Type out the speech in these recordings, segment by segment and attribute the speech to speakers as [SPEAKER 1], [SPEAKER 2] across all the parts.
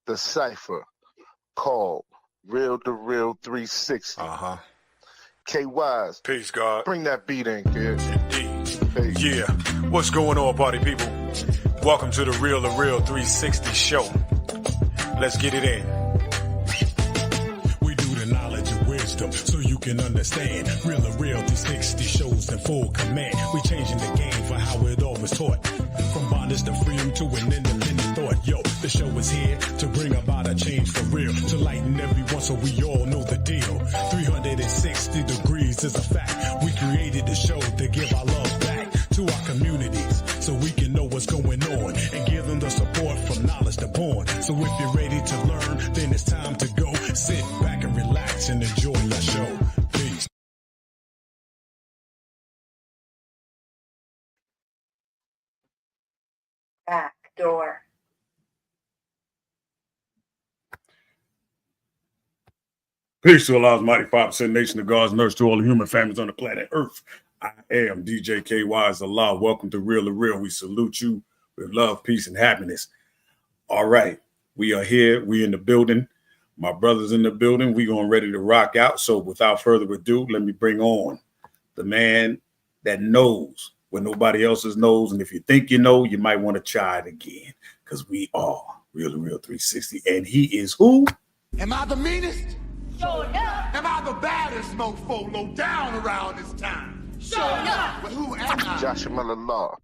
[SPEAKER 1] the cipher called Real to Real 360. KYs.
[SPEAKER 2] Peace, God.
[SPEAKER 1] Bring that beat in, kid.
[SPEAKER 2] Indeed.
[SPEAKER 1] Peace.
[SPEAKER 2] Yeah. What's going on, party people? Welcome to the Real 360 show. Let's get it in. We do the knowledge and wisdom so you can understand. Real 360 shows in full command. We changing the game for how it all was taught. From bondage to freedom to an independent thought. Yo, the show is here to bring about a change for real. To lighten everyone so we all know the deal. 360 degrees is a fact. We created the show to give our love back to our communities so we can know what's going on and give them the support from knowledge to born. So if you're ready to learn, then it's time to go. Sit back and relax and enjoy your show. Peace.
[SPEAKER 3] Back door.
[SPEAKER 4] Peace to Allah's mighty 5% nation of God's nurse to all the human families on the planet Earth. I am DJ KY's Allah. Welcome to Real to Real. We salute you with love, peace, and happiness. All right. We are here. We in the building. My brother's in the building. We going ready to rock out. So without further ado, let me bring on the man that knows what nobody else's knows. And if you think you know, you might want to try it again because we are Real to Real 360. And he is who?
[SPEAKER 5] Am I the meanest?
[SPEAKER 3] Sure enough.
[SPEAKER 5] Am I the baddest mofo low down around this time?
[SPEAKER 3] Sure enough.
[SPEAKER 5] But who am I?
[SPEAKER 1] Joshua Law.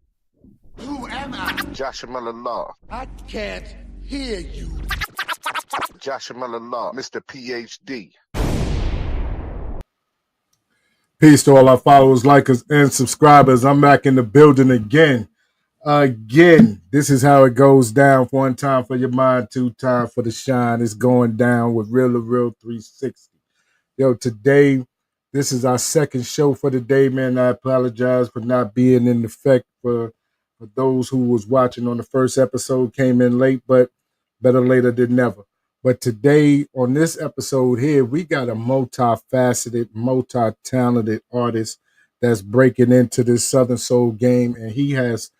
[SPEAKER 5] Who am I?
[SPEAKER 1] Joshua Law.
[SPEAKER 5] I can't hear you.
[SPEAKER 1] Joshua Law. Mr. PhD.
[SPEAKER 6] Peace to all our followers, likers, and subscribers. I'm back in the building again. This is how it goes down. One time for your mind, two time for the shine. It's going down with Real to Real 360. Yo, today, this is our second show for the day, man. I apologize for not being in effect for those who was watching on the first episode, came in late, but better later than never. But today, on this episode here, we got a multifaceted, multi-talented artist that's breaking into this Southern Soul game, and he has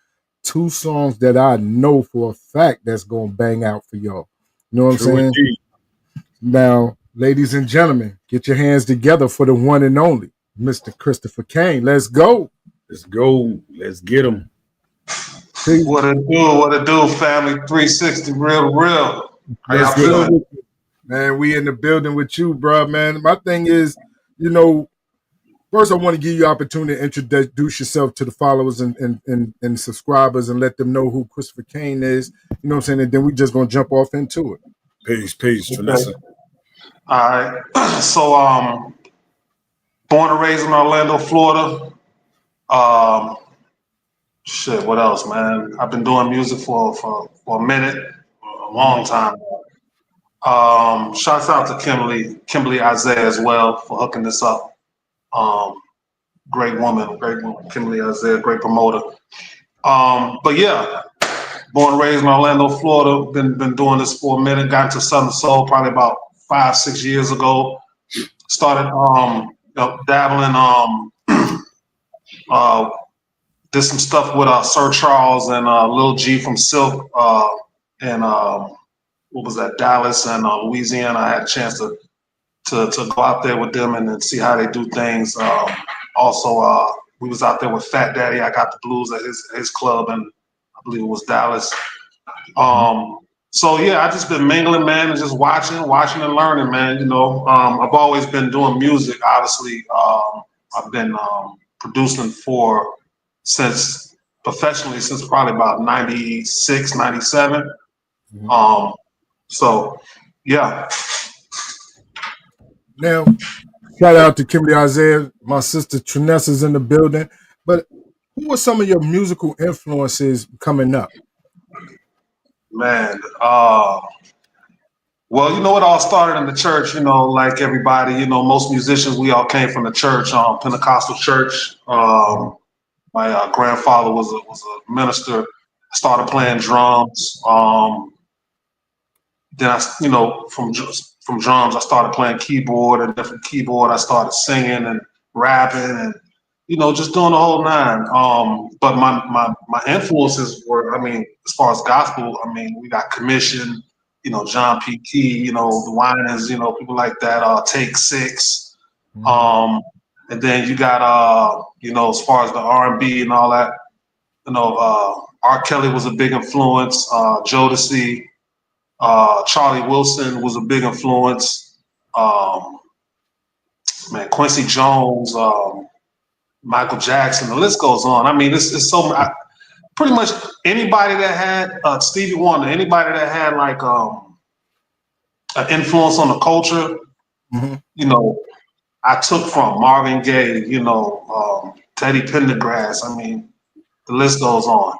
[SPEAKER 6] two songs that I know for a fact that's going to bang out for y'all. You know what I'm saying?
[SPEAKER 4] Indeed.
[SPEAKER 6] Now, ladies and gentlemen, get your hands together for the one and only Mr. Christopher Kane. Let's go.
[SPEAKER 4] Let's go. Let's get him.
[SPEAKER 7] What it do, family? 360 Real to Real. How y'all
[SPEAKER 6] Let's
[SPEAKER 7] feeling?
[SPEAKER 6] go. Man, we in the building with you, bro, man. My thing is, you know, first I want to give you the opportunity to introduce yourself to the followers and subscribers and let them know who Christopher Kane is. You know what I'm saying? And then we just going to jump off into it.
[SPEAKER 4] Peace, Vanessa.
[SPEAKER 7] All right. So, born and raised in Orlando, Florida. What else, man? I've been doing music for a minute, a long time. Shouts out to Kimberly Isaiah as well for hooking this up. Great woman, Kimberly Isaiah, great promoter. But yeah, born and raised in Orlando, Florida. Been doing this for a minute. Got into Southern Soul probably about 5-6 years ago. Started dabbling. Did some stuff with Sir Charles and Lil G from Silk and what was that, Dallas and Louisiana. I had a chance to go out there with them and then see how they do things. Also, we was out there with Fat Daddy. I got the blues at his club, and I believe it was Dallas. So yeah, I just been mingling, man, and just watching and learning, man. You know, I've always been doing music. Obviously, I've been producing professionally since probably about 96, 97. So yeah.
[SPEAKER 6] Now, shout out to Kimberly Isaiah. My sister Trinessa's in the building. But who are some of your musical influences coming up?
[SPEAKER 7] Man, well, you know, it all started in the church, you know, like everybody, you know, most musicians, we all came from the church, Pentecostal church. My grandfather was a minister. I started playing drums. Then from drums, I started playing keyboard, and then from keyboard, I started singing and rapping and, you know, just doing the whole nine. But my influences were, I mean, as far as gospel, I mean, we got Commission, John P. Key, the Winans, people like that, Take Six. And then you got, as far as the R&B and all that, R. Kelly was a big influence, Jodeci, Charlie Wilson was a big influence, Quincy Jones, Michael Jackson, the list goes on. I mean, it's so pretty much anybody that had Stevie Wonder, anybody that had like an influence on the culture, I took from Marvin Gaye, Teddy Pendergrass. I mean, the list goes on.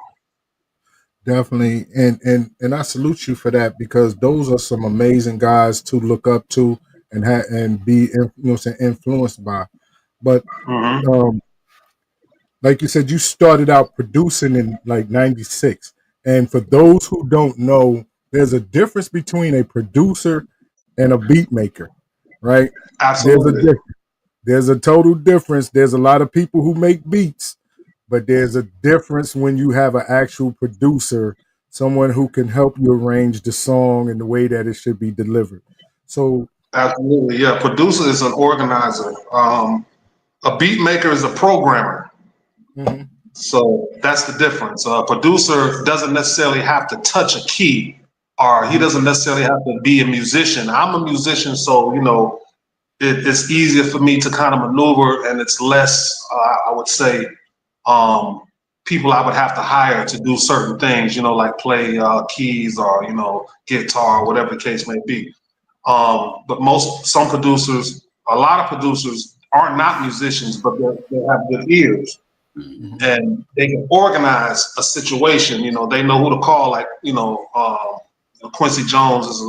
[SPEAKER 6] Definitely, and I salute you for that, because those are some amazing guys to look up to and be influenced by. But like you said, you started out producing in like '96, and for those who don't know, there's a difference between a producer and a beat maker, right?
[SPEAKER 7] Absolutely.
[SPEAKER 6] There's a total difference. There's a lot of people who make beats, but there's a difference when you have an actual producer, someone who can help you arrange the song in the way that it should be delivered. So
[SPEAKER 7] absolutely, yeah. Producer is an organizer. A beat maker is a programmer. So that's the difference. A producer doesn't necessarily have to touch a key, or he doesn't necessarily have to be a musician. I'm a musician, so it's easier for me to kind of maneuver, and it's less, I would say, people I would have to hire to do certain things, like play keys or, guitar, whatever the case may be. But some producers, a lot of producers are not musicians, but they have good ears. And they can organize a situation. They know who to call. Like Quincy Jones is,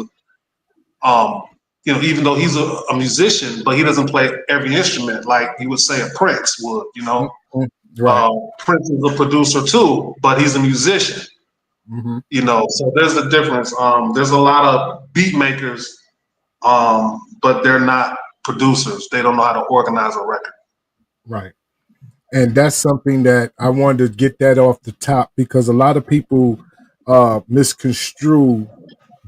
[SPEAKER 7] even though he's a musician, but he doesn't play every instrument like you would say a Prince would.
[SPEAKER 6] right.
[SPEAKER 7] Prince is a producer too, but he's a musician. So there's a difference. There's a lot of beat makers, but they're not producers. They don't know how to organize a record.
[SPEAKER 6] Right. And that's something that I wanted to get that off the top, because a lot of people misconstrue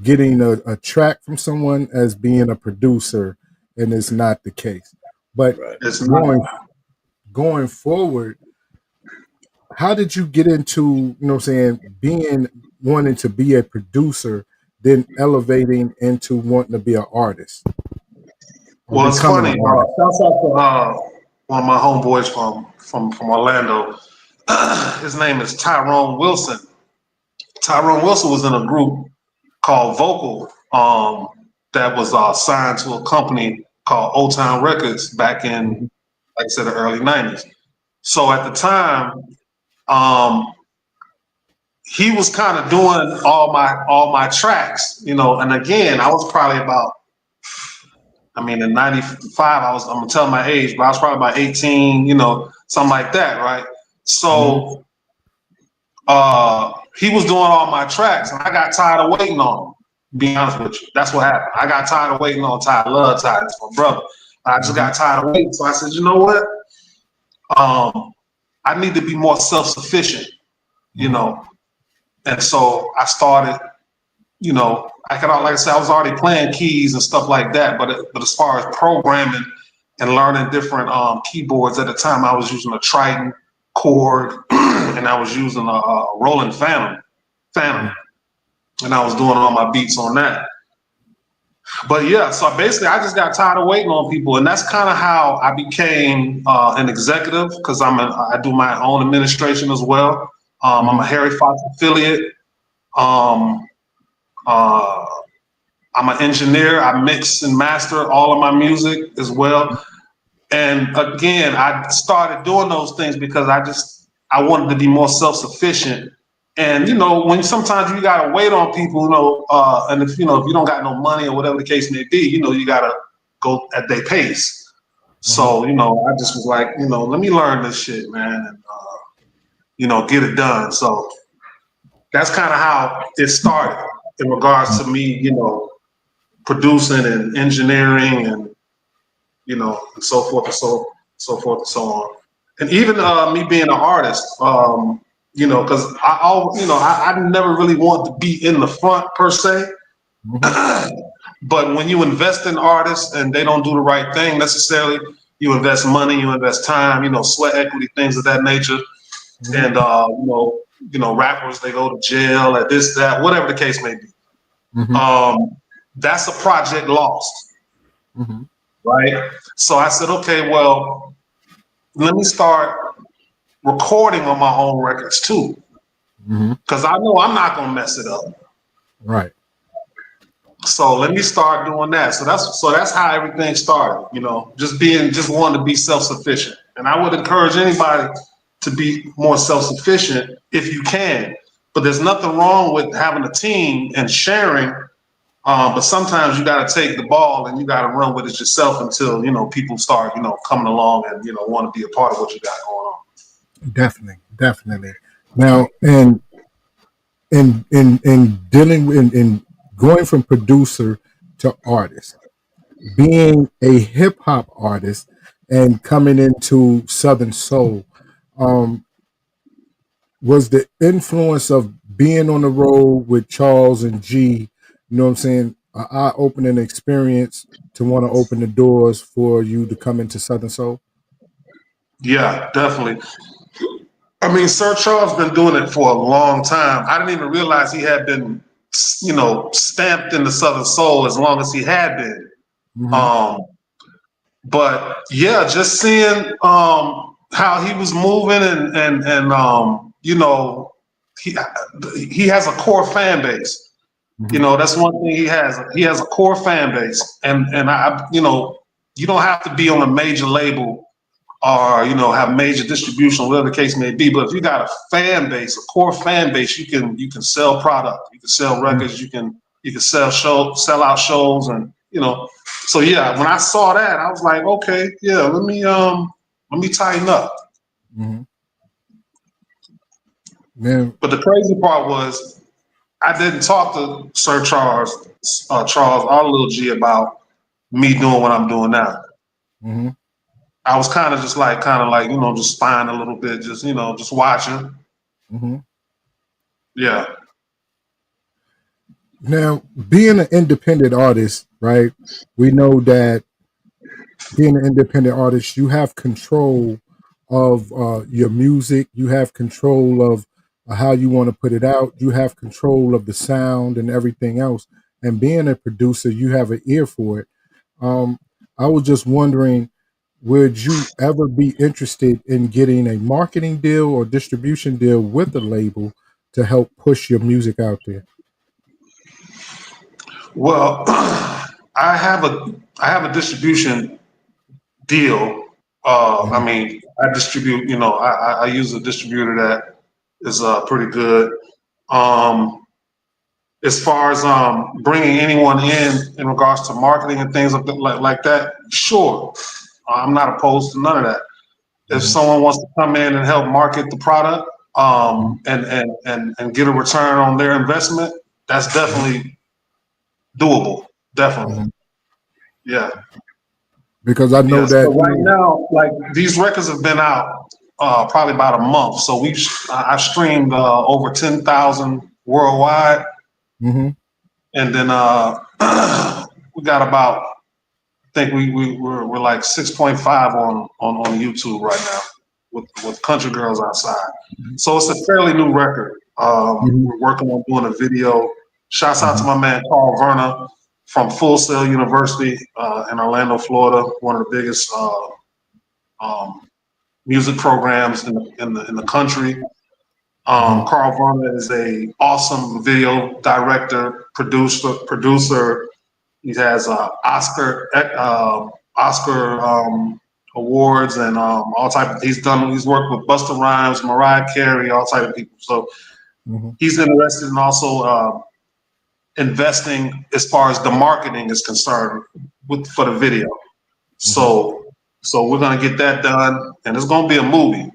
[SPEAKER 6] getting a track from someone as being a producer, and it's not the case. But going forward, how did you get into, wanting to be a producer, then elevating into wanting to be an artist?
[SPEAKER 7] Well, it's funny. Shouts out to one of my homeboys from Orlando. His name is Tyrone Wilson. Tyrone Wilson was in a group called Vocal that was signed to a company called Old Town Records back in, like I said, the early 90s. So at the time, he was kind of doing all my tracks, and again, I was probably about, in 95, I'm gonna tell my age, but I was probably about 18, something like that, right? So he was doing all my tracks, and I got tired of waiting on him, to be honest with you. That's what happened. I got tired of waiting on Ty. I love Ty, it's my brother. I just got tired of waiting. So I said, you know what? I need to be more self-sufficient, And so I started, like I said, I was already playing keys and stuff like that. But as far as programming and learning different keyboards at the time, I was using a Triton chord and I was using a Roland Phantom, and I was doing all my beats on that. But yeah, so basically I just got tired of waiting on people, and that's kind of how I became an executive, because I do my own administration as well. I'm a Harry Fox affiliate. I'm an engineer. I mix and master all of my music as well. And again, I started doing those things because I wanted to be more self-sufficient. And when sometimes you gotta wait on people, and if you don't got no money or whatever the case may be, you gotta go at their pace. So I just was like, let me learn this shit, man, and get it done. So that's kind of how it started in regards to me, producing and engineering and and so forth and so forth and so on. And even me being an artist, because I never really wanted to be in the front per se. But when you invest in artists and they don't do the right thing necessarily, you invest money, you invest time, sweat equity, things of that nature. And rappers, they go to jail at this, that, whatever the case may be. That's a project lost, right? So I said, okay, well, let me start recording on my own records too, because I know I'm not gonna mess it up.
[SPEAKER 6] Right.
[SPEAKER 7] So let me start doing that. So that's how everything started. Just wanting to be self-sufficient. And I would encourage anybody to be more self-sufficient if you can. But there's nothing wrong with having a team and sharing. But sometimes you got to take the ball and you got to run with it yourself until people start coming along and want to be a part of what you got going on.
[SPEAKER 6] Definitely. Now, in dealing in going from producer to artist, being a hip hop artist and coming into Southern Soul, was the influence of being on the road with Charles and G, an eye-opening experience to want to open the doors for you to come into Southern Soul?
[SPEAKER 7] Yeah, definitely. I mean, Sir Charles been doing it for a long time. I didn't even realize he had been, stamped in the Southern Soul as long as he had been. But yeah, just seeing how he was moving and he has a core fan base. That's one thing he has. He has a core fan base, and I you don't have to be on a major label or have major distribution, whatever the case may be. But if you got a fan base, a core fan base, you can sell product, you can sell records, you can sell out shows, and So yeah, when I saw that, I was like, okay, yeah, let me tighten up. But the crazy part was, I didn't talk to Sir Charles or Lil G about me doing what I'm doing now. I was kind of like, just spying a little bit, just watching. Yeah.
[SPEAKER 6] Now, being an independent artist, right? We know that being an independent artist, you have control of your music. You have control of how you want to put it out. You have control of the sound and everything else. And being a producer, you have an ear for it. I was just wondering, would you ever be interested in getting a marketing deal or distribution deal with a label to help push your music out there?
[SPEAKER 7] Well, I have a distribution deal. I mean, I distribute. I use a distributor that is pretty good. As far as bringing anyone in regards to marketing and things like that, sure, I'm not opposed to none of that. If someone wants to come in and help market the product and get a return on their investment, that's definitely doable. Definitely. Yeah.
[SPEAKER 6] Because I know that
[SPEAKER 7] so right now, like, these records have been out probably about a month. So I streamed over 10,000 worldwide. And then we got about, I think we're like 6.5 on YouTube right now with Country Girls Outside. So it's a fairly new record. We're working on doing a video. Shouts out to my man Carl Verna from Full Sail University in Orlando, Florida, one of the biggest music programs in the country. Carl Verna is a awesome video director, producer. He has Oscar awards and all type of. He's worked with Busta Rhymes, Mariah Carey, all type of people. So he's interested in also investing as far as the marketing is concerned for the video. So we're gonna get that done, and it's gonna be a movie.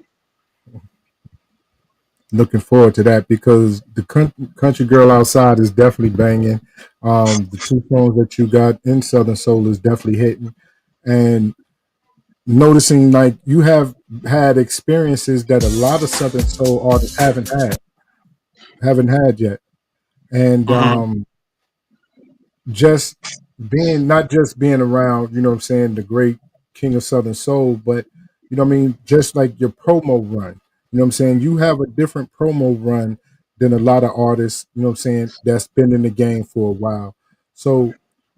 [SPEAKER 6] Looking forward to that, because the Country Girl Outside is definitely banging. The two songs that you got in Southern Soul is definitely hitting, and noticing like you have had experiences that a lot of Southern Soul artists haven't had yet. And just being not just being around, you know what I'm saying, the great King of Southern Soul, but you know what I mean, just like your promo run. You know what I'm saying? You have a different promo run than a lot of artists, you know what I'm saying, that's been in the game for a while. So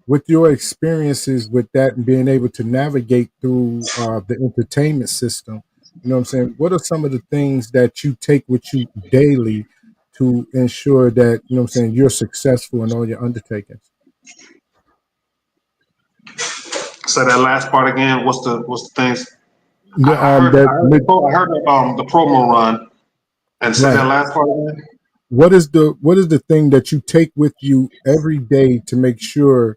[SPEAKER 6] with your experiences with that and being able to navigate through the entertainment system, you know what I'm saying, what are some of the things that you take with you daily to ensure that, you know what I'm saying, you're successful in all your undertakings?
[SPEAKER 7] Say that last part again. What's the things? I heard
[SPEAKER 6] That
[SPEAKER 7] the promo run, and say that
[SPEAKER 6] right.
[SPEAKER 7] last part again.
[SPEAKER 6] What is the thing that you take with you every day to make sure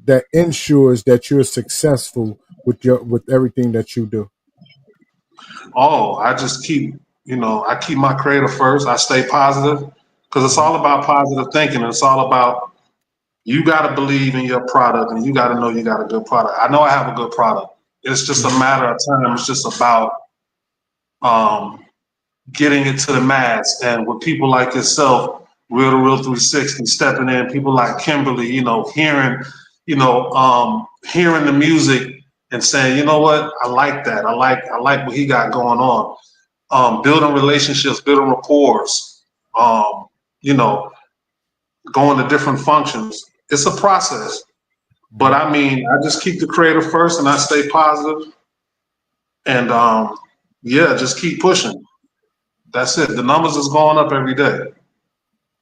[SPEAKER 6] that ensures that you're successful with everything that you do?
[SPEAKER 7] Oh, I just keep, I keep my creative first. I stay positive because it's all about positive thinking. It's all about you got to believe in your product and you got to know you got a good product. I know I have a good product. It's just a matter of time. It's just about getting it to the mass. And with people like yourself, Real to Real 360, stepping in, people like Kimberly, hearing the music and saying, you know what, I like that. I like what he got going on. Building relationships, building rapport, you know, going to different functions. It's a process. But I mean, I just keep the creative first and I stay positive and just keep pushing. That's it. The numbers is going up every day.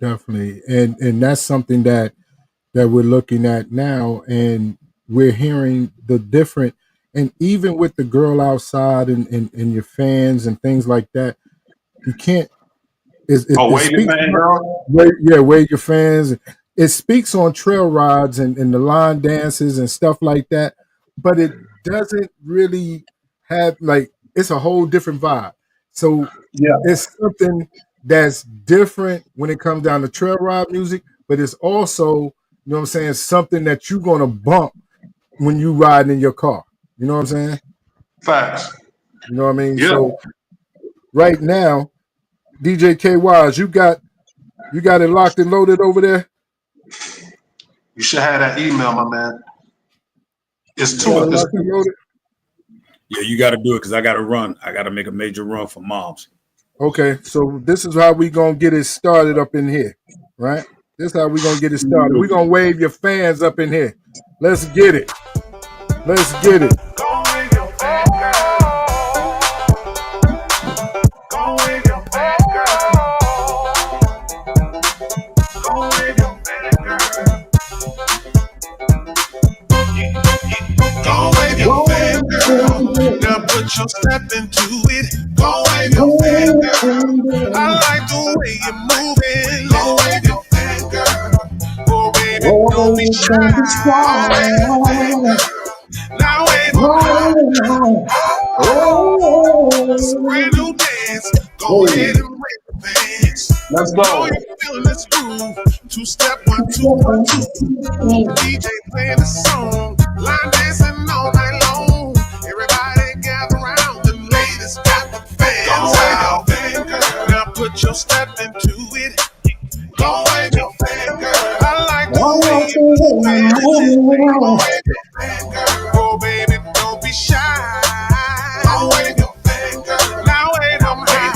[SPEAKER 6] Definitely. And that's something that we're looking at now, and we're hearing the different, and even with the girl outside and your fans and things like that, you can't it
[SPEAKER 7] Wave your
[SPEAKER 6] speaks
[SPEAKER 7] fan, girl.
[SPEAKER 6] wave your fans. It speaks on trail rides and the line dances and stuff like that, but it doesn't really have, like, it's a whole different vibe. So
[SPEAKER 7] Yeah,
[SPEAKER 6] it's something that's different when it comes down to trail ride music, but it's also, you know what I'm saying, something that you're gonna bump when you riding in your car. You know what I'm saying?
[SPEAKER 7] facts.
[SPEAKER 6] You know what I mean?
[SPEAKER 7] Yeah,
[SPEAKER 6] So right now, DJ KYs, you got it locked and loaded over there.
[SPEAKER 7] you should have that email, my man. It's
[SPEAKER 6] You got it
[SPEAKER 7] two. It's
[SPEAKER 6] locked and
[SPEAKER 7] two.
[SPEAKER 6] loaded.
[SPEAKER 4] Yeah, you got to do it because I got to run. I got to make a major run for moms.
[SPEAKER 6] Okay, so this is how we gonna get it started up in here, right? This is how we gonna get it started. We gonna wave your fans up in here. Let's get it. Let's get it.
[SPEAKER 5] Go wave your flag, girl. Go wave your flag, girl. Go wave your flag, girl. Go wave your flag, girl. Now put your step into it. Go wave your flag, girl. I like the way you're moving. Go wave your flag, girl. Oh, baby, don't be shy. Go wave your flag, girl. Now wave your it's a brand new dance. Go ahead and wave the fans.
[SPEAKER 7] Let's
[SPEAKER 5] Know
[SPEAKER 7] go.
[SPEAKER 5] you're feeling this groove. Two step, 1, 2, 1, 2. DJ playing the song. Line dancing all night long. Everybody gather around. The ladies got the fans out. Now put your step into it. Go wave your fan, girl. I like the way you move it. Go wave your fan, girl. Oh, baby, don't be shy. Go wave your fan, girl. Now wave them high.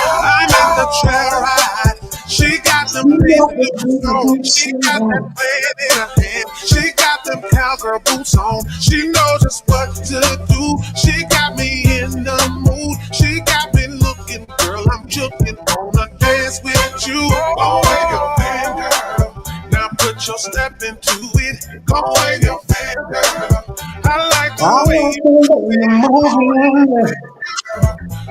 [SPEAKER 5] I'm in the trail ride. She got them boots on. She got that fan in her hand. She got them cowgirl boots on. She knows just what to do. She got me in the mood. She got me looking, girl. I'm joking on a dance with you. Go wave your fan, girl. Now put your step into it. Go wave your fan, girl. I like the way you move it.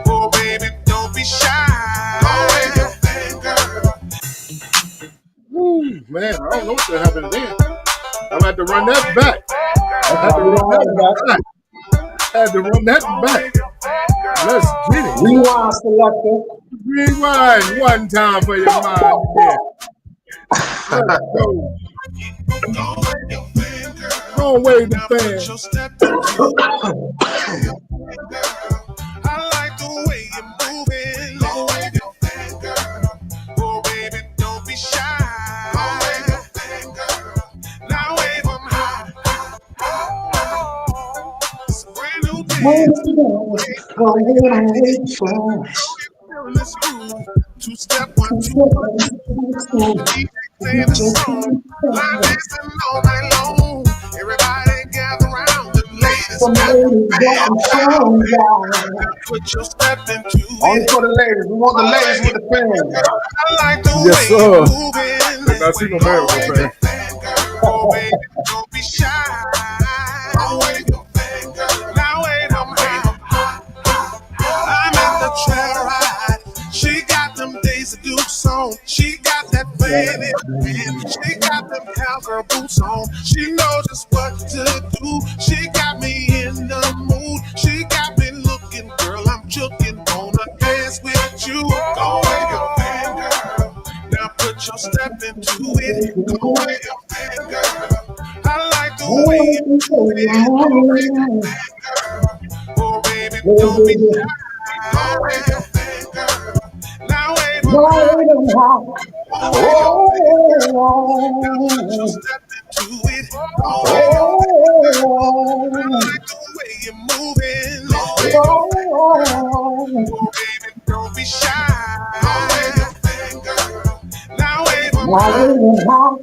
[SPEAKER 5] Oh, baby, don't be shy. Go wave your fan, girl.
[SPEAKER 6] Woo, man, I don't know what happened then. I'm gonna have to run that back. I had to run that back. Had to run that back. Let's get it.
[SPEAKER 7] Rewind selector.
[SPEAKER 6] Rewind one time for your mind. Yeah. Let's go. Go wave the fan.
[SPEAKER 5] I like the way you're moving. Go wave your fan, girl. Oh, baby, don't be shy. Go wave your fan, girl. Feeling this groove. Two step, 1, 2, 1, 2. DJ playing the song. Line dancing all night long. Everybody gather around. The ladies got the band down. Put your step into
[SPEAKER 7] Only
[SPEAKER 5] it.
[SPEAKER 7] for the ladies. We want the ladies with the fans.
[SPEAKER 5] I like the
[SPEAKER 6] Yes,
[SPEAKER 5] way
[SPEAKER 6] sir.
[SPEAKER 5] you moving.
[SPEAKER 6] Now she gonna marry
[SPEAKER 5] Wave
[SPEAKER 6] one
[SPEAKER 5] your fan, girl. Oh, baby, don't be shy. Oh, wave your fan, girl. Now wait, I'm high. I'm in the trail ride. She got them Daisy Dukes on. She got that fan in her hand. She got them cowgirl boots on. She knows just what to do. She got me in the mood. She got me looking, girl. I'm joking. Wanna dance with you. Go wave your fan, girl. Now put your step into it. Go wave your fan, girl. I like the way you move it. Go wave your fan, girl. Oh, baby, don't be shy. Go wave your fan, girl. Now wave them high. Go wave your fan, girl. Now put your step into it. Go wave your fan, girl. I like the way you're moving. Go wave your fan, girl. Oh, baby, don't be shy. Go wave your fan, girl. Now wave them high.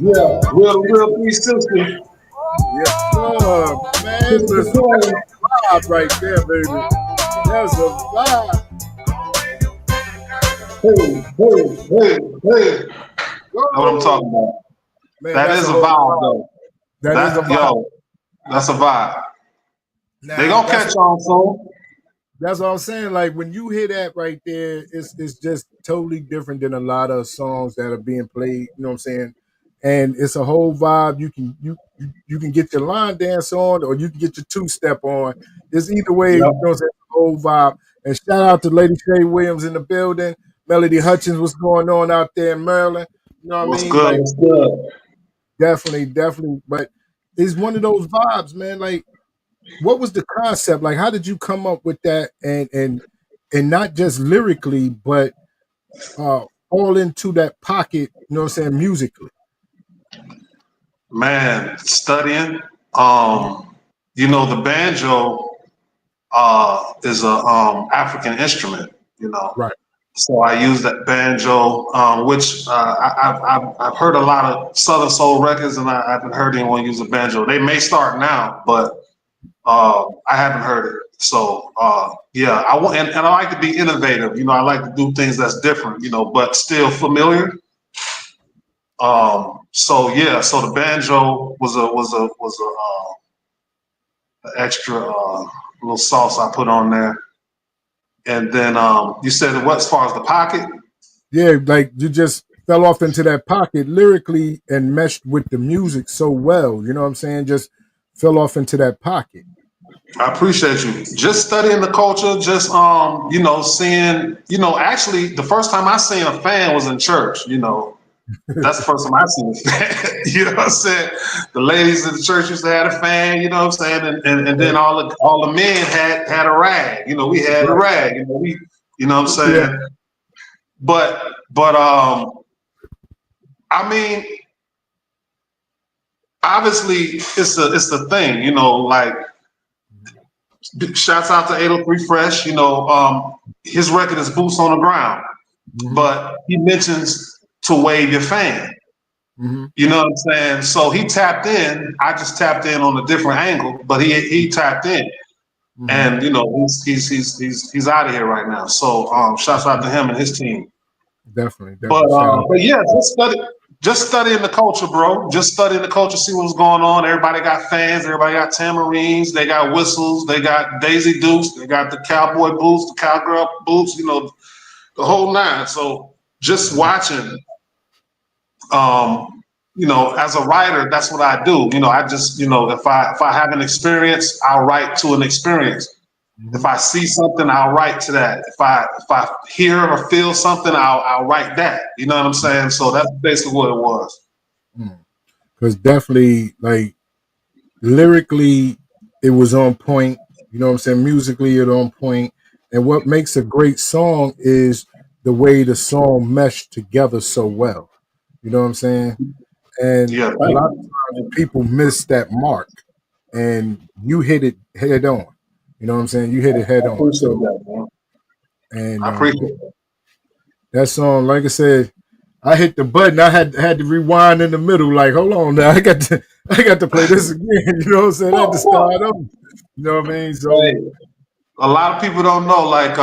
[SPEAKER 7] Yeah, real 360.
[SPEAKER 6] Yes, sir. Man, that's a vibe right there, baby. That's a vibe.
[SPEAKER 7] Hey. That's what I'm talking about.
[SPEAKER 6] Man,
[SPEAKER 7] That
[SPEAKER 6] that's
[SPEAKER 7] is a vibe, though.
[SPEAKER 6] That is a vibe.
[SPEAKER 7] Yo, that's a vibe.
[SPEAKER 6] Now,
[SPEAKER 7] They gonna catch on soon.
[SPEAKER 6] That's what I'm saying. Like when you hear that right there, it's just totally different than a lot of songs that are being played. You know what I'm saying? And it's a whole vibe. You can get your line dance on, or you can get your two step on. It's either way. You know what I'm saying? The whole vibe. And shout out to Lady Shay Williams in the building. Melody Hutchins, what's going on out there in Maryland? You know what I
[SPEAKER 7] What's
[SPEAKER 6] mean?
[SPEAKER 7] good?
[SPEAKER 6] Like,
[SPEAKER 7] What's good?
[SPEAKER 6] definitely. But it's one of those vibes, man. Like, what was the concept? Like, how did you come up with that? And not just lyrically, but all into that pocket. You know what I'm saying? Musically.
[SPEAKER 7] Man, studying. You know, the banjo is a African instrument. You know,
[SPEAKER 6] Right.
[SPEAKER 7] so I use that banjo, which I've heard a lot of Southern soul records, and I haven't heard anyone use a banjo. They may start now, but I haven't heard it. So yeah, I want, and I like to be innovative. You know, I like to do things that's different. You know, but still familiar. So yeah, so the banjo was a extra little sauce I put on there. And then you said what as far as the pocket?
[SPEAKER 6] Yeah, like you just fell off into that pocket lyrically and meshed with the music so well. You know what I'm saying? Just fell off into that pocket.
[SPEAKER 7] I appreciate you. Just studying the culture, just you know, seeing, you know, actually the first time I seen a fan was in church, you know. That's the first time I seen a fan. You know what I'm saying? The ladies in the church used to have a fan, you know what I'm saying? And then all the men had a rag. You know, we had a rag, you know what I'm saying? Yeah. But I mean, obviously it's the thing, you know, like shouts out to 803 Fresh, you know, his record is Boots on the Ground, but he mentions to wave your fan. You know what I'm saying? So he tapped in. I just tapped in on a different angle, but he tapped in, and you know he's out of here right now. So shouts out to him and his team.
[SPEAKER 6] Definitely.
[SPEAKER 7] But yeah, just studying the culture, bro. Just studying the culture, see what's going on. Everybody got fans. Everybody got tamarines. They got whistles. They got Daisy Dukes. They got the cowboy boots, the cowgirl boots. You know, the whole nine. So just watching. You know, as a writer, that's what I do. You know, I just, you know, if I have an experience, I'll write to an experience. If I see something, I'll write to that. If I hear or feel something, I'll write that. You know what I'm saying? So that's basically what it was.
[SPEAKER 6] Because definitely, like, lyrically, it was on point. You know what I'm saying? Musically, it on point. And what makes a great song is the way the song meshed together so well. You know what I'm saying? And
[SPEAKER 7] Yeah,
[SPEAKER 6] a
[SPEAKER 7] thank
[SPEAKER 6] lot of
[SPEAKER 7] you.
[SPEAKER 6] times people miss that mark, and you hit it head on. You know what I'm saying? You hit it head
[SPEAKER 7] I
[SPEAKER 6] on.
[SPEAKER 7] appreciate
[SPEAKER 6] So,
[SPEAKER 7] that, man.
[SPEAKER 6] and
[SPEAKER 7] I appreciate that.
[SPEAKER 6] that song, like I said, I hit the button. I had to rewind in the middle. Like, hold on, now I got to play this again. You know what I'm saying? I had to start over. You know what I mean? So,
[SPEAKER 7] Hey, a lot of people don't know. Like,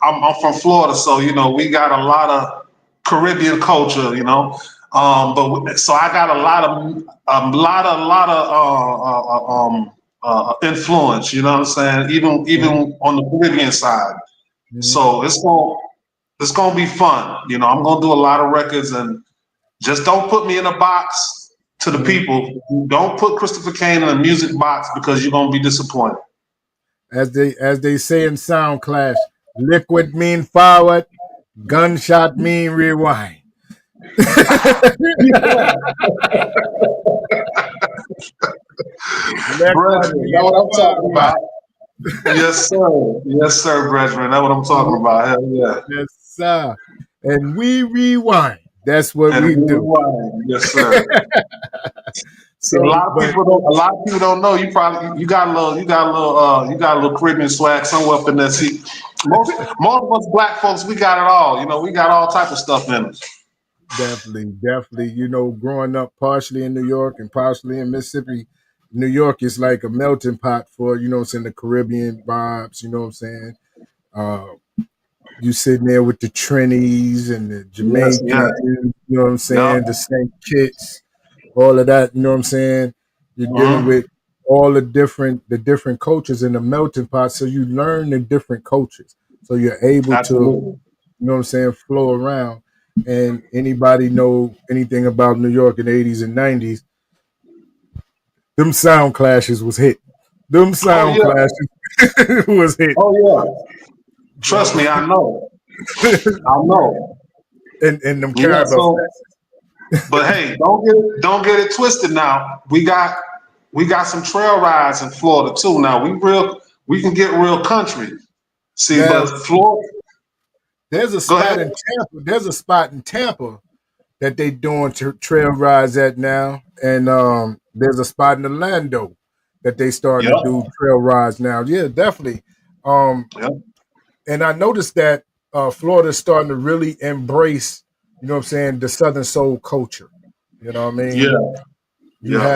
[SPEAKER 7] I'm from Florida, so you know we got a lot of Caribbean culture. You know, so I got a lot of influence. You know what I'm saying? Even on the Caribbean side.
[SPEAKER 6] mhm.
[SPEAKER 7] So it's gonna be fun. You know, I'm gonna do a lot of records, and just don't put me in a box. To the people, don't put Christopher Kane in a music box because you're gonna be disappointed.
[SPEAKER 6] As they say in Sound Clash, liquid mean forward, gunshot mean rewind. Liquid
[SPEAKER 7] Brethren, that's
[SPEAKER 6] mean
[SPEAKER 7] what I'm talking
[SPEAKER 6] forward.
[SPEAKER 7] about. Yes, sir. Yes, sir, brethren. That's what I'm talking about. Hell yeah.
[SPEAKER 6] Yes, sir. And we rewind. That's what
[SPEAKER 7] And
[SPEAKER 6] we do.
[SPEAKER 7] rewind. Yes, sir. See, a
[SPEAKER 6] So,
[SPEAKER 7] lot of
[SPEAKER 6] but
[SPEAKER 7] people don't. A lot of people don't know. You got a little Caribbean swag somewhere up in there. See, most of us black folks, we got it all. You know, we got all type of stuff in us.
[SPEAKER 6] definitely, growing up partially in New York and partially in Mississippi, New York is like a melting pot for, what I'm saying, the Caribbean vibes, you know what I'm saying? Uh, you sitting there with the Trinis and the
[SPEAKER 7] Yes,
[SPEAKER 6] Jamaicans,
[SPEAKER 7] yes.
[SPEAKER 6] you know what I'm
[SPEAKER 7] Yeah.
[SPEAKER 6] saying? The St. Kitts, all of that, you know what I'm saying? You're dealing
[SPEAKER 7] Mhm.
[SPEAKER 6] with all the different cultures in the melting pot. So you learn the different cultures. So you're able to,
[SPEAKER 7] Absolutely.
[SPEAKER 6] you know what I'm saying, flow around. And anybody know anything about New York in the 80s and 90s, them sound clashes was hit. Them
[SPEAKER 7] Oh
[SPEAKER 6] sound
[SPEAKER 7] yeah.
[SPEAKER 6] clashes was hit.
[SPEAKER 7] Oh yeah. Trust
[SPEAKER 6] So
[SPEAKER 7] me, I know. I know.
[SPEAKER 6] and them
[SPEAKER 7] Yeah.
[SPEAKER 6] Carabao.
[SPEAKER 7] But hey, don't get it twisted. Now we got some trail rides in Florida too. Now we can get real country. See,
[SPEAKER 6] Now
[SPEAKER 7] but Florida.
[SPEAKER 6] there's a
[SPEAKER 7] Go
[SPEAKER 6] spot
[SPEAKER 7] ahead.
[SPEAKER 6] in Tampa. There's a spot in Tampa that they doing trail rides at now, and there's a spot in Orlando that they starting to
[SPEAKER 7] Yep.
[SPEAKER 6] do trail rides now. Yeah, definitely. Um,
[SPEAKER 7] Yep.
[SPEAKER 6] and I noticed that Florida's starting to really embrace, you know what I'm saying, the Southern Soul culture. You know what I mean?
[SPEAKER 7] Yeah.
[SPEAKER 6] You
[SPEAKER 7] Yeah.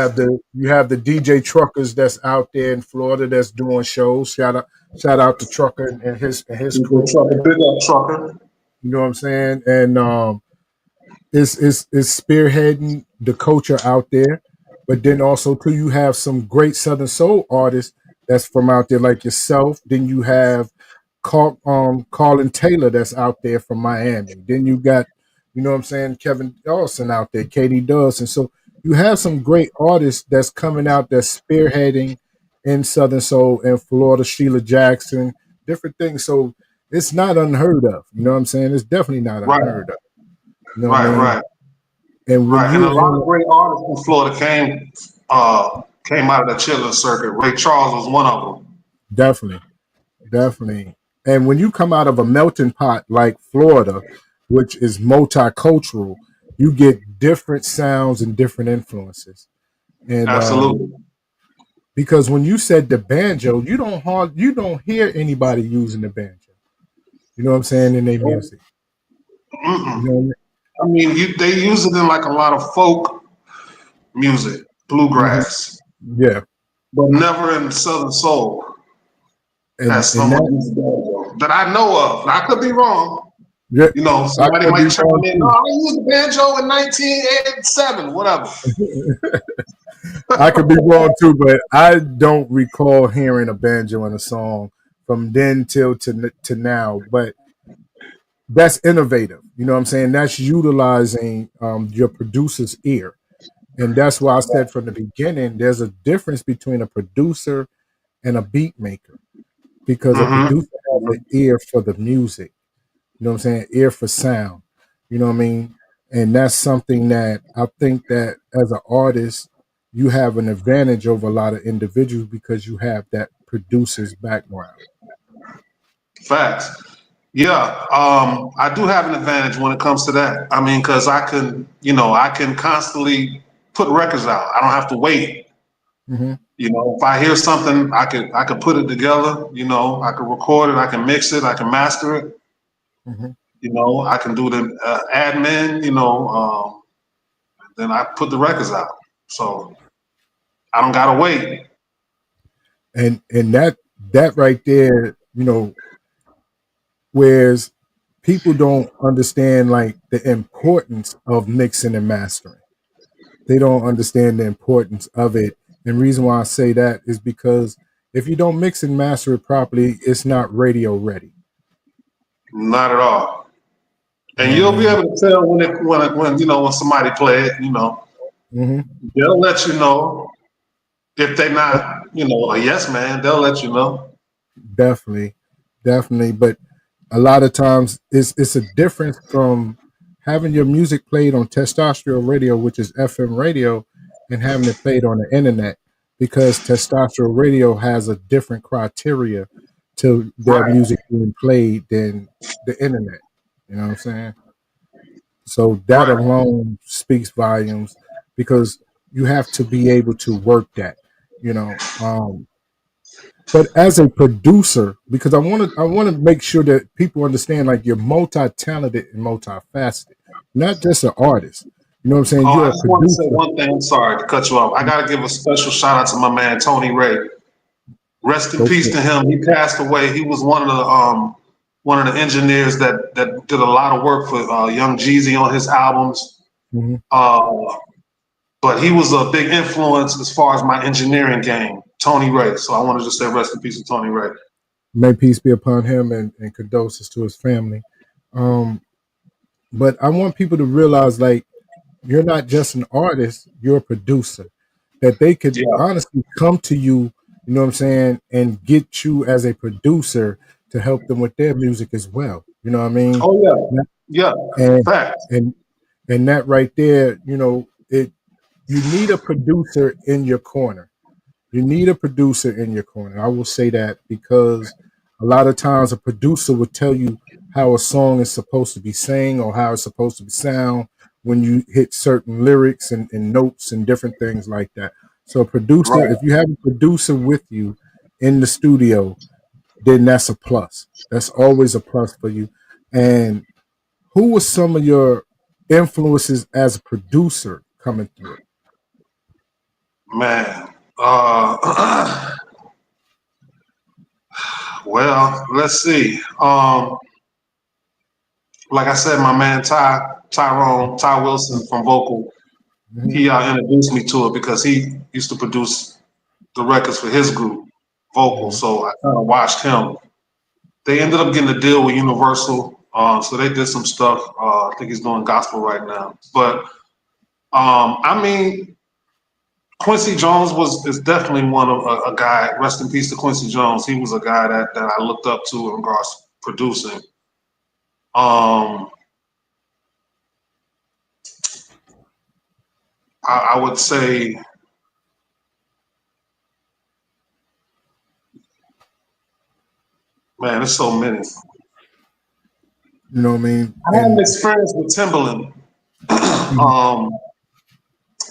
[SPEAKER 6] have the DJ truckers that's out there in Florida that's doing shows. Shout out to Trucker and his
[SPEAKER 7] Big
[SPEAKER 6] crew.
[SPEAKER 7] trucker, big up trucker.
[SPEAKER 6] You know what I'm saying? And it's spearheading the culture out there. But then also too, you have some great Southern Soul artists that's from out there, like yourself. Then you have Carlin Taylor that's out there from Miami. Then you got, you know what I'm saying, Kevin Dawson out there, Katie Dawson. So you have some great artists that's coming out that's spearheading in Southern Soul and Florida, Sheila Jackson, different things. So it's not unheard of. You know what I'm saying? It's definitely not
[SPEAKER 7] Right.
[SPEAKER 6] unheard of. You know what I
[SPEAKER 7] Right.
[SPEAKER 6] mean?
[SPEAKER 7] Right.
[SPEAKER 6] And when
[SPEAKER 7] Right. And a
[SPEAKER 6] you're
[SPEAKER 7] lot of
[SPEAKER 6] in
[SPEAKER 7] great artists in Florida came out of the chilling circuit. Ray Charles was one of them.
[SPEAKER 6] definitely, definitely, and when you come out of a melting pot like Florida, which is multicultural, you get different sounds and different influences. And
[SPEAKER 7] Absolutely.
[SPEAKER 6] because when you said the banjo, you don't hear anybody using the banjo. You know what I'm saying in their music. You
[SPEAKER 7] Mm-mm.
[SPEAKER 6] know what I mean?
[SPEAKER 7] I mean, they use it in like a lot of folk music, bluegrass,
[SPEAKER 6] Yeah,
[SPEAKER 7] but never in Southern Soul.
[SPEAKER 6] and
[SPEAKER 7] That's
[SPEAKER 6] and
[SPEAKER 7] someone
[SPEAKER 6] that
[SPEAKER 7] who's that I know of. Now, I could be wrong.
[SPEAKER 6] yeah,
[SPEAKER 7] You know,
[SPEAKER 6] I
[SPEAKER 7] somebody
[SPEAKER 6] could be
[SPEAKER 7] might chime
[SPEAKER 6] wrong
[SPEAKER 7] in. No,
[SPEAKER 6] too.
[SPEAKER 7] I used the banjo in 1987, whatever.
[SPEAKER 6] I could be wrong too, but I don't recall hearing a banjo in a song from then till to now. But that's innovative. You know what I'm saying? That's utilizing your producer's ear. And that's why I said from the beginning, there's a difference between a producer and a beat maker because a
[SPEAKER 7] Mm-hmm.
[SPEAKER 6] producer has an ear for the music. You know what I'm saying? Ear for sound. You know what I mean? And that's something that I think that as an artist, you have an advantage over a lot of individuals because you have that producer's background.
[SPEAKER 7] Facts. Yeah, I do have an advantage when it comes to that. I mean, because I can constantly put records out. I don't have to wait.
[SPEAKER 6] Hmm.
[SPEAKER 7] If I hear something, I could put it together. I can record it, I can mix it, I can master it.
[SPEAKER 6] Hmm.
[SPEAKER 7] I can do the admin. Then I put the records out, so I don't gotta wait.
[SPEAKER 6] And that right there, whereas people don't understand like the importance of mixing and mastering. They don't understand the importance of it. And reason why I say that is because if you don't mix and master it properly, it's not radio ready.
[SPEAKER 7] Not at all.
[SPEAKER 6] You
[SPEAKER 7] And
[SPEAKER 6] know what I
[SPEAKER 7] you'll be
[SPEAKER 6] mean?
[SPEAKER 7] able to tell when somebody play it.
[SPEAKER 6] Hmm.
[SPEAKER 7] They'll let you know if they're not a yes man. They'll let you know.
[SPEAKER 6] Definitely, definitely. But a lot of times it's a difference from having your music played on testosterone radio, which is FM radio, and having it played on the internet, because testosterone radio has a different criteria to their
[SPEAKER 7] Right.
[SPEAKER 6] music being played than the internet. You know what I'm saying? So that
[SPEAKER 7] Right.
[SPEAKER 6] alone speaks volumes, because you have to be able to work that, you know. But as a producer, because I want to make sure that people understand, like, you're multi-talented and multifaceted, not just an artist. You know what I'm saying?
[SPEAKER 7] Oh, I
[SPEAKER 6] You're a
[SPEAKER 7] just want to say
[SPEAKER 6] producer.
[SPEAKER 7] one thing. I'm sorry to cut you off. I got to give a special shout out to my man Tony Ray. Rest in
[SPEAKER 6] Go
[SPEAKER 7] peace
[SPEAKER 6] for
[SPEAKER 7] to
[SPEAKER 6] it.
[SPEAKER 7] him. He passed away. He was one of the engineers that did a lot of work for Young Jeezy on his albums.
[SPEAKER 6] Mhm.
[SPEAKER 7] Uh, but he was a big influence as far as my engineering game, Tony Ray. So I wanted to say rest in peace to Tony Ray.
[SPEAKER 6] May peace be upon him, and condolences to his family. Um, but I want people to realize, like, you're not just an artist, you're a producer. That they could
[SPEAKER 7] Yeah.
[SPEAKER 6] honestly come to you, you know what I'm saying, and get you as a producer to help them with their music as well. You know what I mean?
[SPEAKER 7] Oh yeah. Yeah.
[SPEAKER 6] And
[SPEAKER 7] Facts.
[SPEAKER 6] and and that right there, you need a producer in your corner. You need a producer in your corner. I will say that, because a lot of times a producer will tell you how a song is supposed to be sang or how it's supposed to be sound when you hit certain lyrics and notes and different things like that. So a producer,
[SPEAKER 7] Right.
[SPEAKER 6] if you have a producer with you in the studio, then that's a plus. That's always a plus for you. And who was some of your influences as a producer coming through?
[SPEAKER 7] Man. Well, let's see. Like I said, my man Ty Wilson from Vocal,
[SPEAKER 6] Mhm.
[SPEAKER 7] he introduced me to it because he used to produce the records for his group, Vocal.
[SPEAKER 6] Mhm.
[SPEAKER 7] So I kind of watched him. They ended up getting a deal with Universal, so they did some stuff. I think he's doing gospel right now. But I mean, Quincy Jones is definitely one of a guy. Rest in peace to Quincy Jones. He was a guy that I looked up to in regards to producing. Um, I would say, man, there's so many.
[SPEAKER 6] You know what I mean?
[SPEAKER 7] I had an
[SPEAKER 6] And
[SPEAKER 7] experience with Timberland
[SPEAKER 6] mhm.
[SPEAKER 7] um,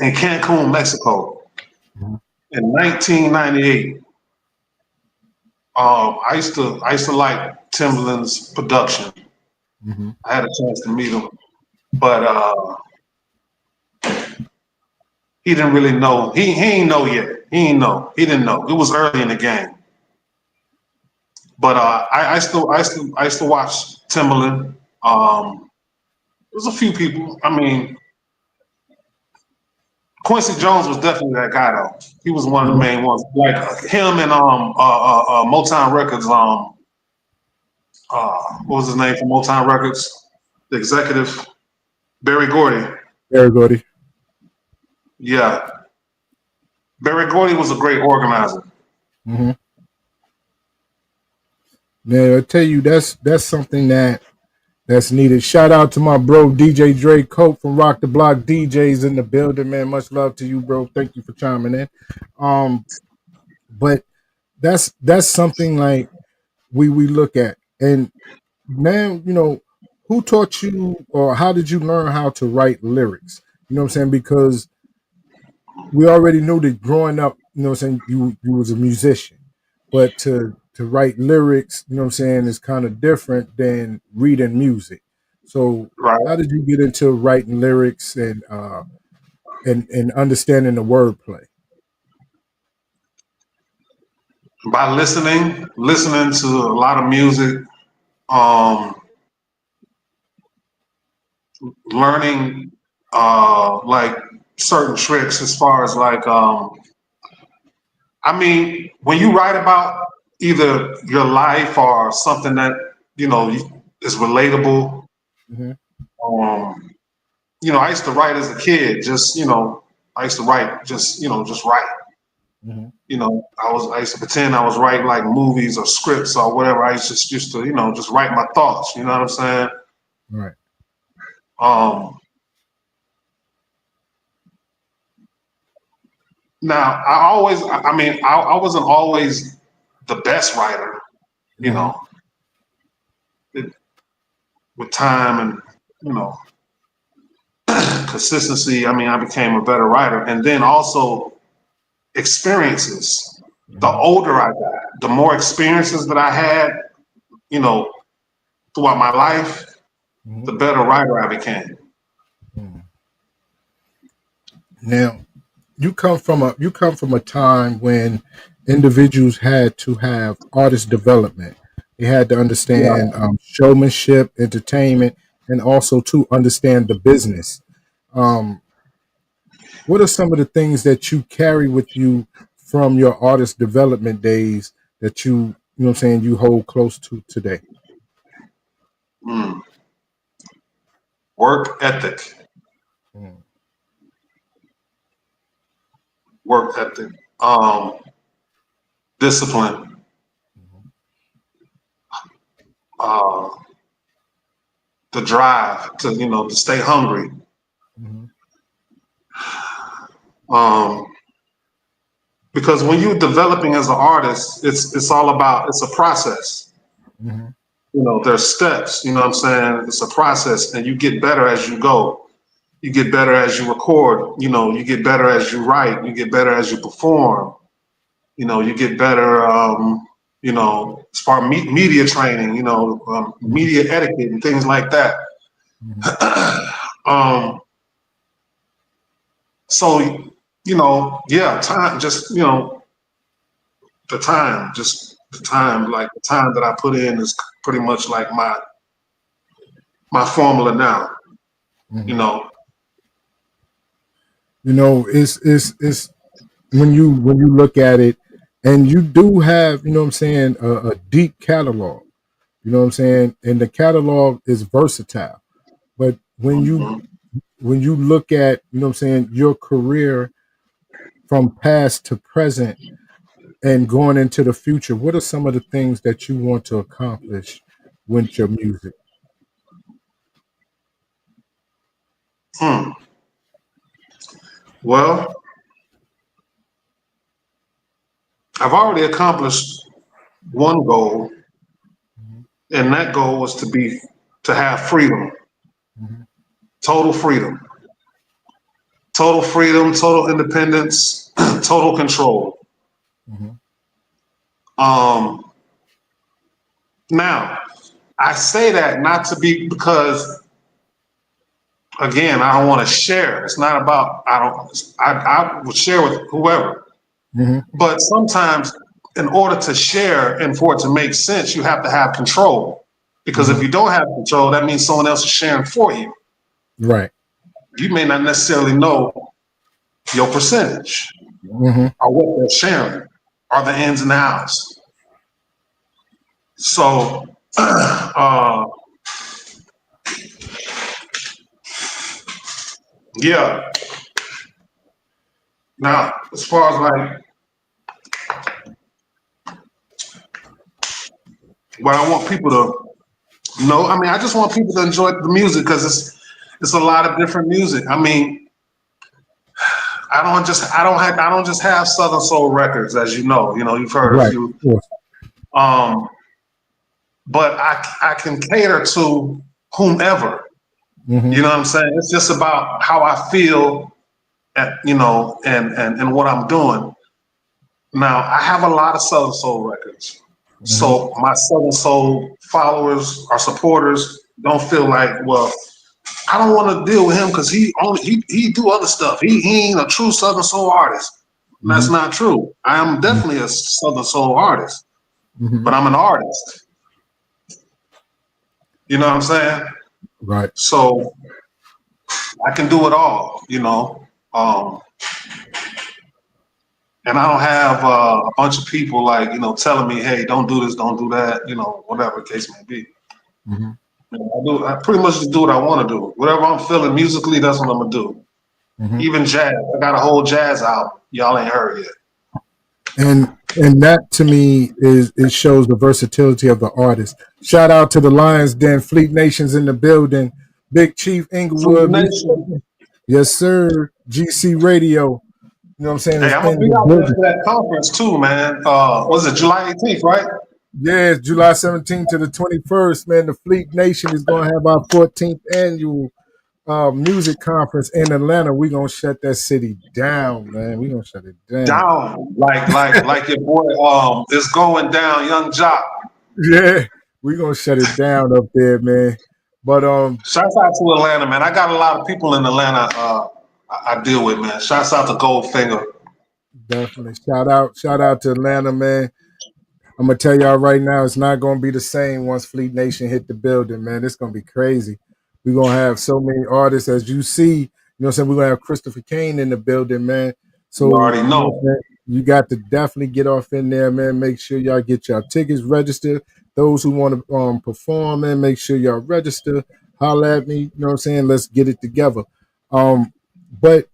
[SPEAKER 7] in Cancun, Mexico,
[SPEAKER 6] Mhm.
[SPEAKER 7] in 1998. I used to like Timberland's production.
[SPEAKER 6] Mhm.
[SPEAKER 7] I had a chance to meet him, but he didn't really know. He ain't know yet. He ain't know. He didn't know. It was early in the game. But I used to watch Timberland. There's a few people. I mean, Quincy Jones was definitely that guy though. He was one of the
[SPEAKER 6] Mhm.
[SPEAKER 7] main ones. Like him and Motown Records. What was his name from Motown Records? The executive, Barry Gordy.
[SPEAKER 6] Very good.
[SPEAKER 7] Yeah, Barry Gordy was a great organizer.
[SPEAKER 6] Mm-hmm. Now I tell you, that's something that's needed. Shout out to my bro DJ Dre Cope from Rock the Block DJs in the building, man. Much love to you, bro. Thank you for chiming in. Um, but that's something like we look at, and now, who taught you or how did you learn how to write lyrics? You know what I'm saying? Because we already knew that growing up, you know what I'm saying, you was a musician. But to write lyrics, you know what I'm saying, is kind of different than reading music. So
[SPEAKER 7] Right.
[SPEAKER 6] how did you get into writing lyrics and understanding the wordplay?
[SPEAKER 7] By listening to a lot of music, um, learning like certain tricks as far as like I mean, when you write about either your life or something that is relatable,
[SPEAKER 6] Mm-hmm.
[SPEAKER 7] um, I used to write as a kid. I used to write just write.
[SPEAKER 6] Mm-hmm.
[SPEAKER 7] I used to pretend I was writing like movies or scripts or whatever. I used to just write my thoughts. You know what I'm saying?
[SPEAKER 6] Right.
[SPEAKER 7] Um, Now, I wasn't always the best writer, you
[SPEAKER 6] Mm-hmm.
[SPEAKER 7] know, it, with time and, you know, consistency. I mean, I became a better writer. And then also experiences. The
[SPEAKER 6] Mm-hmm.
[SPEAKER 7] older I got, the more experiences that I had, you know, throughout my life,
[SPEAKER 6] Mm-hmm.
[SPEAKER 7] the better writer I became.
[SPEAKER 6] Mm-hmm. Now, you come from a time when individuals had to have artist development. They had to
[SPEAKER 7] Yeah.
[SPEAKER 6] understand showmanship, entertainment, and also to understand the business. Um, what are some of the things that you carry with you from your artist development days that you know what I'm saying, you hold close to today?
[SPEAKER 7] Mm. Work ethic,
[SPEAKER 6] Mm-hmm.
[SPEAKER 7] work ethic, um, discipline, uh, the drive to stay hungry.
[SPEAKER 6] Mm-hmm.
[SPEAKER 7] Um, because when you're developing as an artist, it's a process.
[SPEAKER 6] Mm-hmm.
[SPEAKER 7] There's steps. You know what I'm saying? It's a process, and you get better as you go. You get better as you record. You get better as you write. You get better as you perform. You get better. As far as media training. Media etiquette and things like that.
[SPEAKER 6] Mm-hmm.
[SPEAKER 7] um, so yeah, time. Just like the time that I put in is pretty much like my formula now. You
[SPEAKER 6] Mm-hmm.
[SPEAKER 7] know,
[SPEAKER 6] It's when you look at it, and you do have, you know what I'm saying, a deep catalog. You know what I'm saying, and the catalog is versatile. But
[SPEAKER 7] mhm.
[SPEAKER 6] when you look at, you know what I'm saying, your career from past to present and going into the future, what are some of the things that you want to accomplish with your music?
[SPEAKER 7] Hmm. Well, I've already accomplished one goal,
[SPEAKER 6] Mhm.
[SPEAKER 7] and that goal was to have freedom,
[SPEAKER 6] Mhm.
[SPEAKER 7] total freedom, total independence, total control.
[SPEAKER 6] Mhm.
[SPEAKER 7] Um, Now, I say that not to be because again, I don't want to share. It's not about I don't. I would share with whoever,
[SPEAKER 6] Mhm.
[SPEAKER 7] but sometimes in order to share and for it to make sense, you have to have control. Because if
[SPEAKER 6] Mhm.
[SPEAKER 7] you don't have control, that means someone else is sharing for you.
[SPEAKER 6] Right.
[SPEAKER 7] You may not necessarily know your percentage
[SPEAKER 6] Mhm.
[SPEAKER 7] or what they're sharing or the ins and outs. So, yeah. Now, as far as like what I want people to know, I mean, I just want people to enjoy the music because it's a lot of different music. I mean, I don't just have Southern Soul records, as you know. You've heard a
[SPEAKER 6] Right.
[SPEAKER 7] few.
[SPEAKER 6] Of course.
[SPEAKER 7] Um, but I can cater to whomever.
[SPEAKER 6] Mhm.
[SPEAKER 7] You know what I'm saying? It's just about how I feel at, and what I'm doing. Now, I have a lot of Southern Soul records. So my Southern Soul followers or supporters don't feel like, well, I don't want to deal with him because he do other stuff. He ain't a true Southern Soul artist. And that's not true. I am definitely a Southern Soul artist, but I'm an artist. You know what I'm saying?
[SPEAKER 6] Right.
[SPEAKER 7] So I can do it all, and I don't have a bunch of people like, telling me, hey, don't do this, don't do that, whatever the case may be. I pretty much just do what I want to do. Whatever I'm feeling musically, that's what I'm going to do. Even jazz. I got a whole jazz album. Y'all ain't heard yet.
[SPEAKER 6] And that to me it shows the versatility of the artist. Shout out to the Lions Den, Fleet Nation's in the building. Big Chief Inglewood. Yes, sir. GC Radio. You know what I'm saying?
[SPEAKER 7] Hey, I'm going to be out there for that conference too, man. Was it July 18th, right?
[SPEAKER 6] Yeah, it's July 17th to the 21st, man. The Fleet Nation is going to have our 14th annual music conference in Atlanta. We're going to shut that city down, man. We're going to shut it down.
[SPEAKER 7] Down. Like your boy is going down, Young Jock.
[SPEAKER 6] Yeah, we're going to shut it down up there, man. But
[SPEAKER 7] shouts out to Atlanta, man. I got a lot of people in Atlanta I deal with, man. Shouts out to Goldfinger.
[SPEAKER 6] Definitely. Shout out to Atlanta, man. I'm gonna tell y'all right now, it's not gonna be the same once Fleet Nation hit the building, man. It's gonna be crazy. We're gonna have so many artists, as you see. You know what I'm saying? We're gonna have Christopher Kane in the building, man. So
[SPEAKER 7] you already know.
[SPEAKER 6] You got to definitely get off in there, man. Make sure y'all get your tickets registered. Those who want to perform, man, make sure y'all register. Holla at me. You know what I'm saying? Let's get it together. But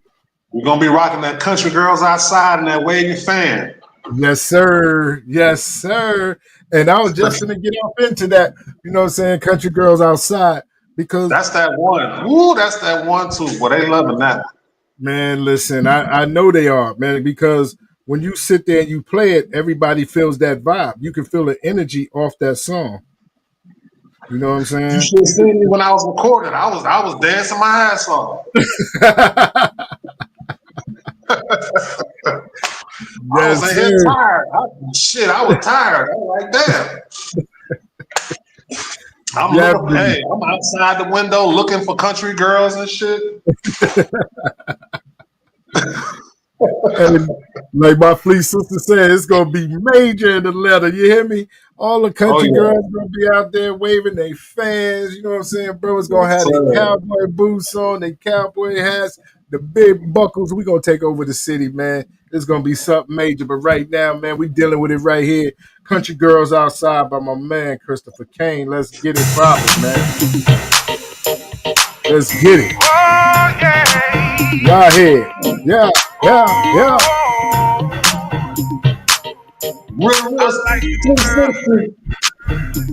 [SPEAKER 7] we're gonna be rocking that Country Girls Outside and that Wavy Fan.
[SPEAKER 6] Yes, sir. Yes, sir. And I was just gonna get off into that, you know what I'm saying, Country Girls Outside, because
[SPEAKER 7] that's that one. Ooh, that's that one too. Well, they loving that.
[SPEAKER 6] Man, listen, I know they are, man, because when you sit there and you play it, everybody feels that vibe. You can feel the energy off that song. You know what I'm saying?
[SPEAKER 7] You should have seen me when I was recording. I was dancing my ass off. I was in here tired. I was tired. I was like, damn. I'm outside the window looking for country girls and shit.
[SPEAKER 6] And like my Fleet sister said, it's gonna be major in the letter. You hear me? All the country girls gonna be out there waving their fans. You know what I'm saying, bro? It's gonna have their cowboy boots on, their cowboy hats, the big buckles. We gonna take over the city, man. It's gonna be something major. But right now, man, we dealing with it right here. Country Girls Outside by my man Christopher Kane. Let's get it poppin', man. Let's get it.
[SPEAKER 5] Oh, yeah.
[SPEAKER 6] Y'all here. Yeah.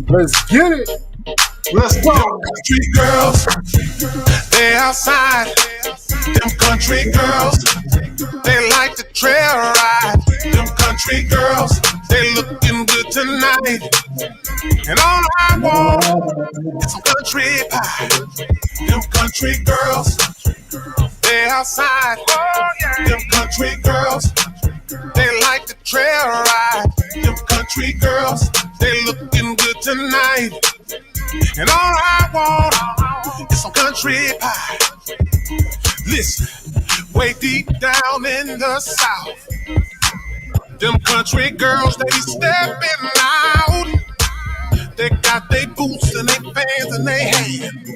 [SPEAKER 6] Let's get it.
[SPEAKER 7] Let's go.
[SPEAKER 5] Country girls, they outside. Them country girls, they like to trail ride. Them country girls, they looking good tonight. And all I want is some country pie. Them country girls, they outside. Them country girls, they like to trail ride. Them country girls, they looking good tonight. And all I want is some country pie. Listen, way deep down in the South, them country girls, they stepping out. They got their boots and their fans in their hand.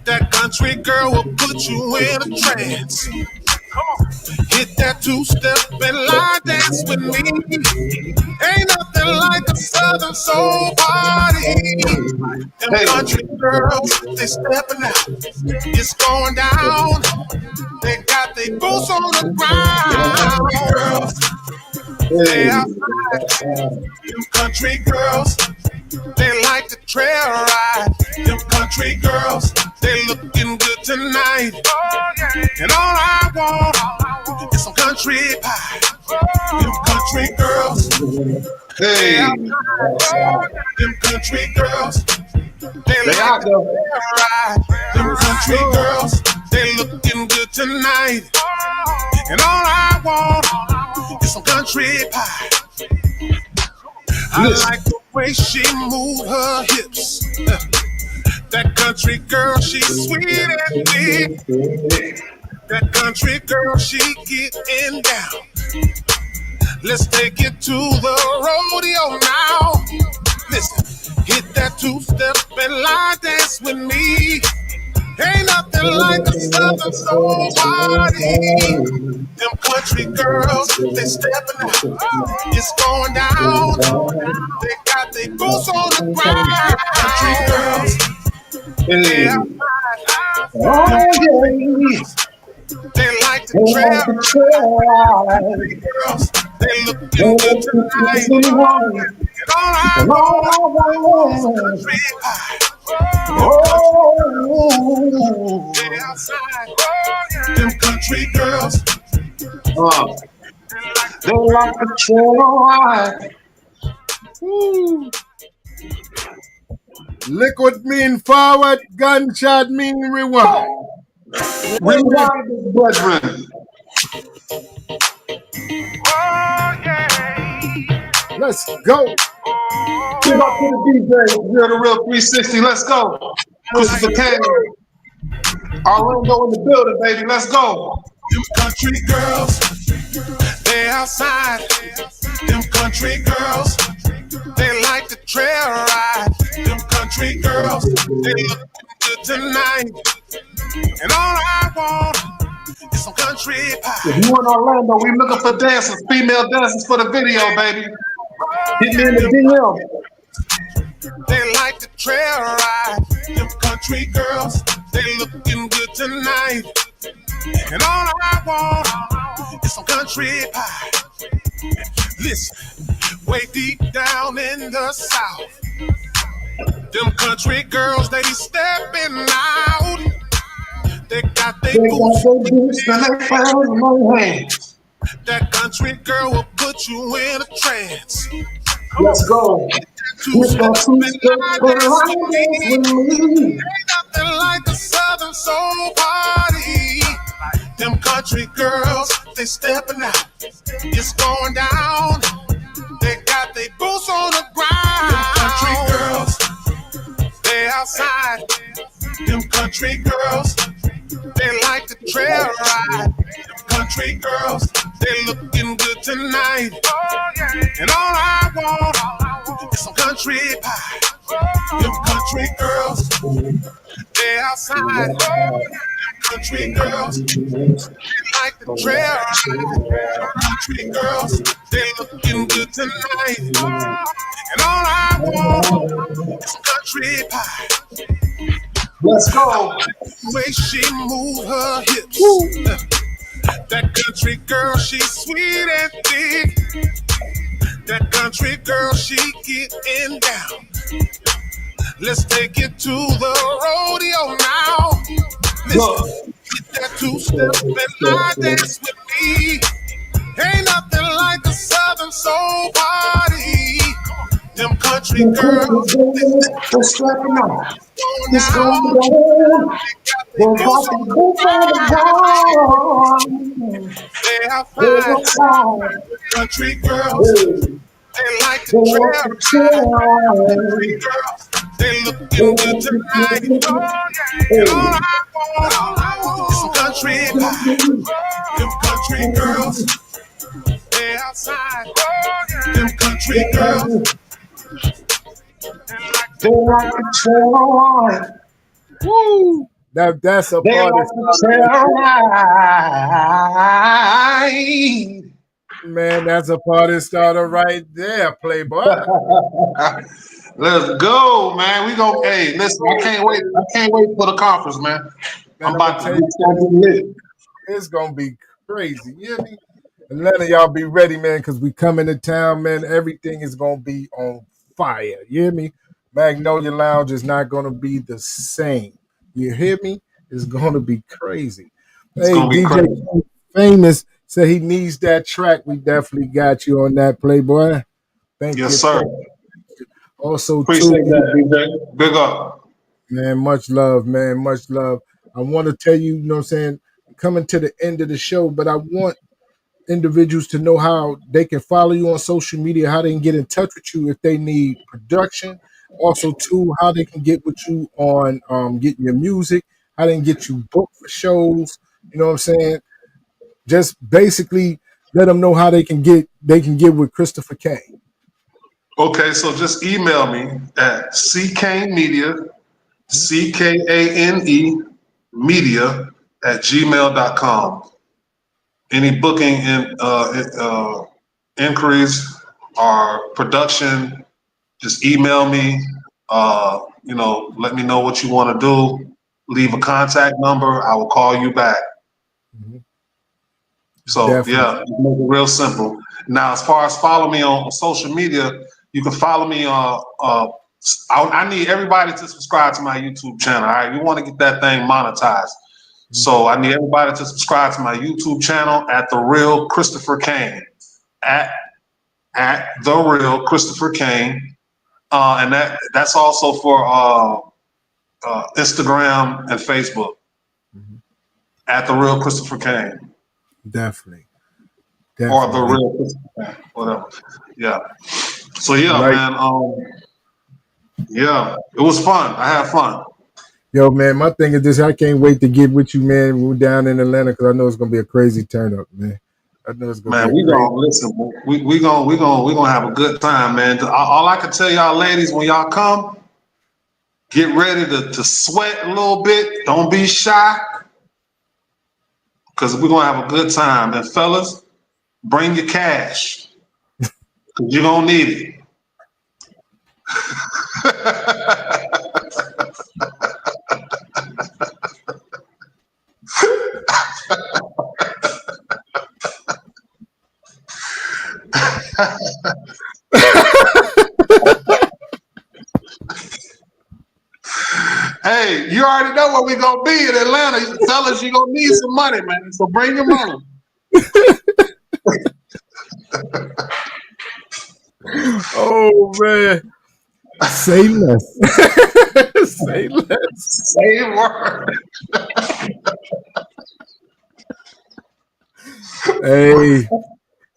[SPEAKER 5] That country girl will put you in a trance. Come on. Hit that two-step and line dance with me. Ain't nothing like a Southern soul party. Them country girls, they stepping out. It's going down. They got their boots on the ground. They outside. Them country girls, they like to trail ride. Them country girls, they looking good tonight. And all I want is some country pie. Them country girls,
[SPEAKER 7] Hey,
[SPEAKER 5] Them country girls, they
[SPEAKER 7] out
[SPEAKER 5] like
[SPEAKER 7] there.
[SPEAKER 5] to ride. Them country girls, they looking good tonight. And all I want is some country pie. I like the way she move her hips. That country girl, she's sweet and big. That country girl, she getting down. Let's take it to the rodeo now. Listen, hit that two-step and line dance with me. Ain't nothing like a southern soul party. Them country girls, they stepping out. It's going down. They got their boots on the ground. Country girls,
[SPEAKER 7] Hey.
[SPEAKER 5] they they like to travel. Girls, they looking good tonight. And all I want is a country pie. They outside. Them country girls,
[SPEAKER 7] They like to try.
[SPEAKER 6] Liquid mean forward, gunshot mean rewind.
[SPEAKER 7] Rewind this, brethren.
[SPEAKER 6] Let's go.
[SPEAKER 7] Give up to the DJ. Real to real 360. Let's go. This is the King. Orlando in the building, baby. Let's go.
[SPEAKER 5] them country girls, they outside. Them country girls, they like to trail ride. Them country girls, they look good tonight. And all I want is some country pie.
[SPEAKER 7] If you in Orlando, we looking for dancers, female dancers for the video, baby. Hit me in the DM.
[SPEAKER 5] They like to trail ride. Them country girls, they looking good tonight. And all I want is some country pie. Listen, way deep down in the South, them country girls, they stepping out. They got their boots
[SPEAKER 7] and they found in my hands.
[SPEAKER 5] That country girl will put you in a trance.
[SPEAKER 7] Let's go.
[SPEAKER 5] Ain't nothing like a southern soul party. Them country girls, they stepping out. It's going down. They got their boots on the ground. Them country girls, they outside. Them country girls, they like to trail ride. Them country girls, they looking good tonight. And all I want is some country pie. Them country girls, they outside. Them country girls, they like to trail ride. Them country girls, they looking good tonight. And all I want is some country pie.
[SPEAKER 7] Let's go.
[SPEAKER 5] The way she move her hips. That country girl, she sweet and thick. That country girl, she getting down. Let's take it to the rodeo now. Listen, get that two-step and line dance with me. Ain't nothing like a southern soul party. Them country girls,
[SPEAKER 7] They're strapping on. It's
[SPEAKER 5] down.
[SPEAKER 7] going down. They're rocking boots on the ground.
[SPEAKER 5] They are
[SPEAKER 7] They're
[SPEAKER 5] fine.
[SPEAKER 7] outside.
[SPEAKER 5] Country girls, they like to
[SPEAKER 7] They like to
[SPEAKER 5] trail.
[SPEAKER 7] try.
[SPEAKER 5] Girls, they looking good tonight. And all I want is some country pie. Them country girls, they outside. Them country girls,
[SPEAKER 7] They like to try.
[SPEAKER 6] Woo! That's a
[SPEAKER 7] They
[SPEAKER 6] part
[SPEAKER 7] like
[SPEAKER 6] of
[SPEAKER 7] to try.
[SPEAKER 6] man. That's a party starter right there, Playboy.
[SPEAKER 7] Let's go, man. We go. Hey, listen, I can't wait. I can't wait for the conference, man. I'm about to get lit.
[SPEAKER 6] It's gonna be crazy. You hear me? And none of y'all be ready, man, because we coming to town, man. Everything is gonna be on fire. You hear me? Magnolia Lounge is not gonna be the same. You hear me? It's gonna be crazy.
[SPEAKER 7] It's
[SPEAKER 6] Hey,
[SPEAKER 7] gonna be
[SPEAKER 6] DJ
[SPEAKER 7] crazy.
[SPEAKER 6] Famous said he needs that track. We definitely got you on that, Playboy. Thank
[SPEAKER 7] Yes,
[SPEAKER 6] you.
[SPEAKER 7] sir.
[SPEAKER 6] Also,
[SPEAKER 7] Appreciate
[SPEAKER 6] too,
[SPEAKER 7] that, DJ. Big up.
[SPEAKER 6] man, much love, man, much love. I want to tell you, you know what I'm saying, coming to the end of the show, but I want individuals to know how they can follow you on social media, how they can get in touch with you if they need production. Also, too, how they can get with you on getting your music, how they can get you booked for shows. You know what I'm saying? Just basically let them know how they can get with Christopher Kane.
[SPEAKER 7] Okay, so just email me at ckmedia, CKANE media at gmail.com. Any booking inquiries or production, just email me. Let me know what you want to do. Leave a contact number. I will call you back.
[SPEAKER 6] Mhm.
[SPEAKER 7] So
[SPEAKER 6] Definitely.
[SPEAKER 7] yeah, make it real simple. Now, as far as follow me on social media, you can follow me on. I need everybody to subscribe to my YouTube channel. All right, we want to get that thing monetized. So I need everybody to subscribe to my YouTube channel at The Real Christopher Kane. At The Real Christopher Kane. And that's also for Instagram and Facebook. At The Real Christopher Kane.
[SPEAKER 6] Definitely.
[SPEAKER 7] Or The Real Christopher Kane. Whatever. Yeah. So yeah,
[SPEAKER 6] Right.
[SPEAKER 7] man. Yeah, it was fun. I had fun.
[SPEAKER 6] Yo, man, my thing is this. I can't wait to get with you, man. We're down in Atlanta because I know it's gonna be a crazy turn up, man. I know it's gonna
[SPEAKER 7] Man,
[SPEAKER 6] be a
[SPEAKER 7] we
[SPEAKER 6] crazy.
[SPEAKER 7] gonna listen. We gonna have a good time, man. All I can tell y'all, ladies, when y'all come, get ready to sweat a little bit. Don't be shy, because we're gonna have a good time. And fellas, bring your cash, because you're gonna need it. Hey, you already know where we gonna be in Atlanta, fellas. You gonna need some money, man. So bring your money.
[SPEAKER 6] Oh man, say less. Say less.
[SPEAKER 7] Say a word.
[SPEAKER 6] Hey,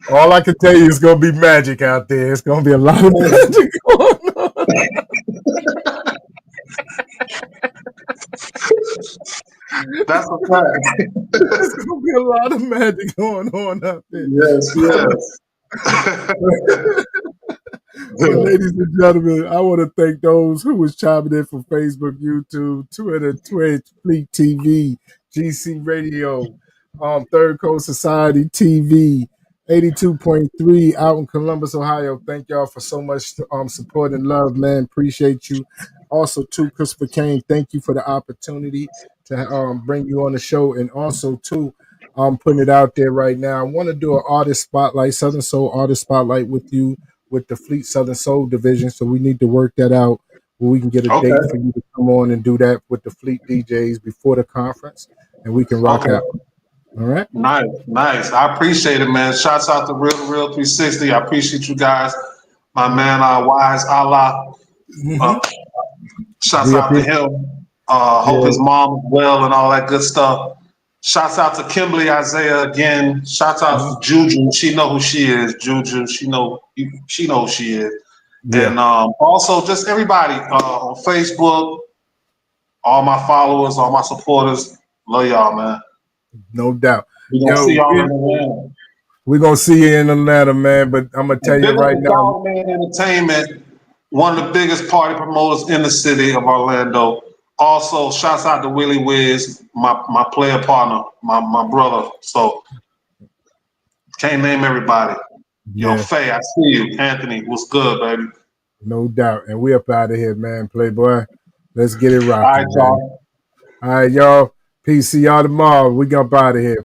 [SPEAKER 6] all I can tell you is gonna be magic out there. It's gonna be a lot of magic going on.
[SPEAKER 7] That's a fact.
[SPEAKER 6] There's gonna be a lot of magic going on out there.
[SPEAKER 7] Yes, yes.
[SPEAKER 6] But ladies and gentlemen, I want to thank those who was chiming in from Facebook, YouTube, Twitter, Twitch, Fleet TV, GC Radio, Third Coast Society TV, 82.3 out in Columbus, Ohio. Thank y'all for so much support and love, man. Appreciate you. Also, too, Christopher Kane, thank you for the opportunity to bring you on the show. And also, too, I'm putting it out there right now. I want to do an artist spotlight, Southern Soul artist spotlight with you with the Fleet Southern Soul division. So we need to work that out where we can get a date for you to come on and do that with the Fleet DJs before the conference and we can rock out. All right.
[SPEAKER 7] Nice. I appreciate it, man. Shouts out to Real 360. I appreciate you guys. My man, Wise Allah. Shouts out to him. Hope his mom is well and all that good stuff. Shouts out to Kimberly Isaiah again. Shouts out to Juju. She know who she is. Juju. She know who she is.
[SPEAKER 6] Yeah.
[SPEAKER 7] And also just everybody on Facebook, all my followers, all my supporters. Love y'all, man.
[SPEAKER 6] No doubt.
[SPEAKER 7] We're gonna see y'all in Atlanta.
[SPEAKER 6] We're gonna see you in Atlanta, man. But I'm gonna tell you right now.
[SPEAKER 7] Dog Man Entertainment, one of the biggest party promoters in the city of Orlando. Also, shouts out to Willie Wiz, my player partner, my brother. So can't name everybody. Yo, Faye, I see you. Anthony, what's good, baby?
[SPEAKER 6] No doubt. And we up out of here, man. Playboy. Let's get it rocking.
[SPEAKER 7] All right, y'all.
[SPEAKER 6] All right, y'all. Peace. See y'all tomorrow. We up out of here.